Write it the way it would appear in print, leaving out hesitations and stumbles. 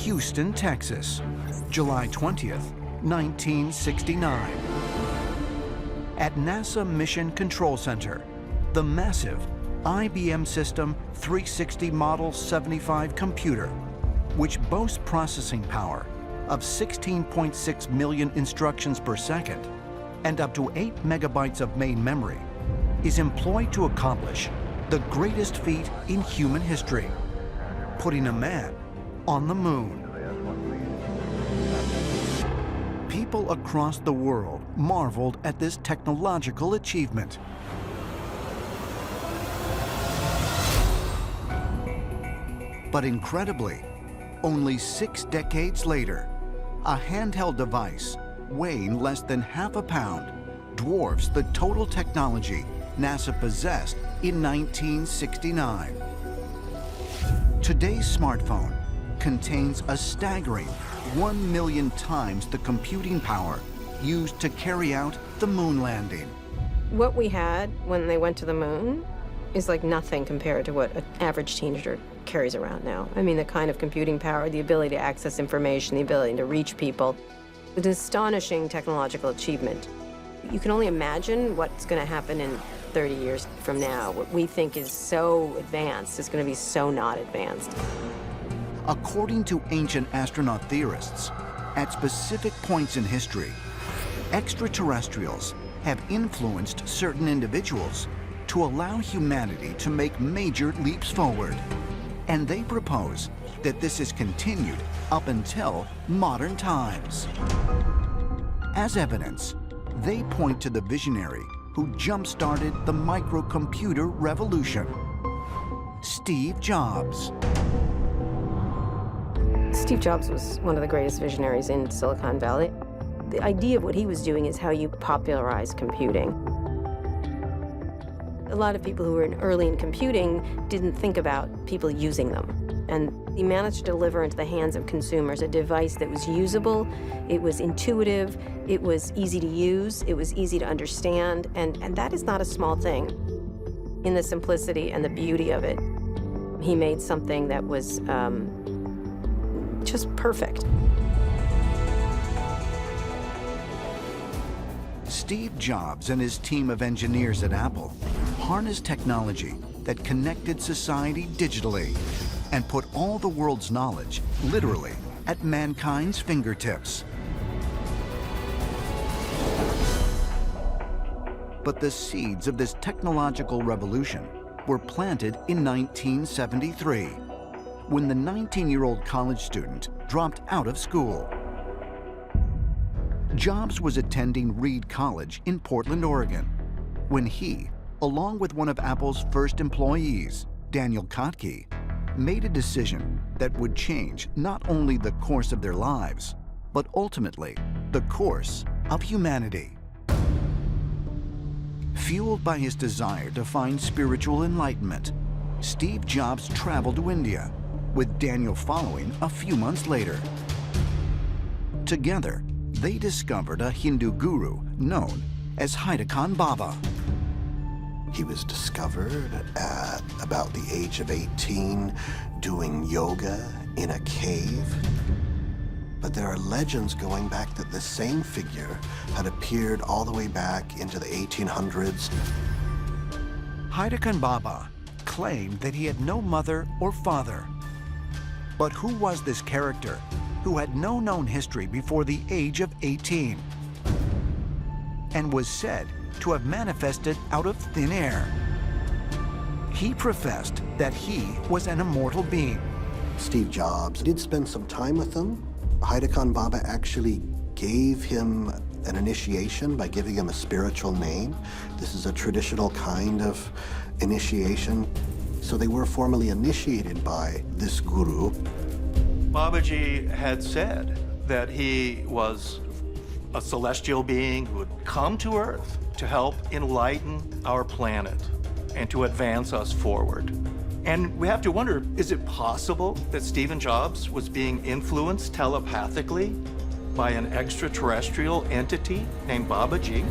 Houston, Texas, July 20th, 1969. At NASA Mission Control Center, the massive IBM System 360 Model 75 computer, which boasts processing power of 16.6 million instructions per second and up to 8 megabytes of main memory, is employed to accomplish the greatest feat in human history, putting a man on the moon. People across the world marveled at this technological achievement. But incredibly, only 6 decades later, a handheld device weighing less than half a pound dwarfs the total technology NASA possessed in 1969. Today's smartphone contains a staggering 1 million times the computing power used to carry out the moon landing. What we had when they went to the moon is like nothing compared to what an average teenager carries around now. I mean, the kind of computing power, the ability to access information, the ability to reach people. It's an astonishing technological achievement. You can only imagine what's going to happen in 30 years from now. What we think is so advanced is going to be so not advanced. According to ancient astronaut theorists, at specific points in history, extraterrestrials have influenced certain individuals to allow humanity to make major leaps forward. And they propose that this is continued up until modern times. As evidence, they point to the visionary who jump-started the microcomputer revolution, Steve Jobs. Steve Jobs was one of the greatest visionaries in Silicon Valley. The idea of what he was doing is how you popularize computing. A lot of people who were early in computing didn't think about people using them. And he managed to deliver into the hands of consumers a device that was usable, it was intuitive, it was easy to use, it was easy to understand, and that is not a small thing. In the simplicity and the beauty of it, he made something that was just perfect. Steve Jobs and his team of engineers at Apple harnessed technology that connected society digitally and put all the world's knowledge, literally, at mankind's fingertips. But the seeds of this technological revolution were planted in 1973, when the 19-year-old college student dropped out of school. Jobs was attending Reed College in Portland, Oregon, when he, along with one of Apple's first employees, Daniel Kotke, made a decision that would change not only the course of their lives, but ultimately the course of humanity. Fueled by his desire to find spiritual enlightenment, Steve Jobs traveled to India, with Daniel following a few months later. Together, they discovered a Hindu guru known as Haidakan Baba. He was discovered at about the age of 18 doing yoga in a cave. But there are legends going back that the same figure had appeared all the way back into the 1800s. Haidakan Baba claimed that he had no mother or father. But who was this character who had no known history before the age of 18 and was said to have manifested out of thin air? He professed that he was an immortal being. Steve Jobs did spend some time with him. Haidakan Baba actually gave him an initiation by giving him a spiritual name. This is a traditional kind of initiation. So they were formally initiated by this guru. Babaji had said that he was a celestial being who would come to Earth to help enlighten our planet and to advance us forward. And we have to wonder, is it possible that Stephen Jobs was being influenced telepathically by an extraterrestrial entity named Babaji?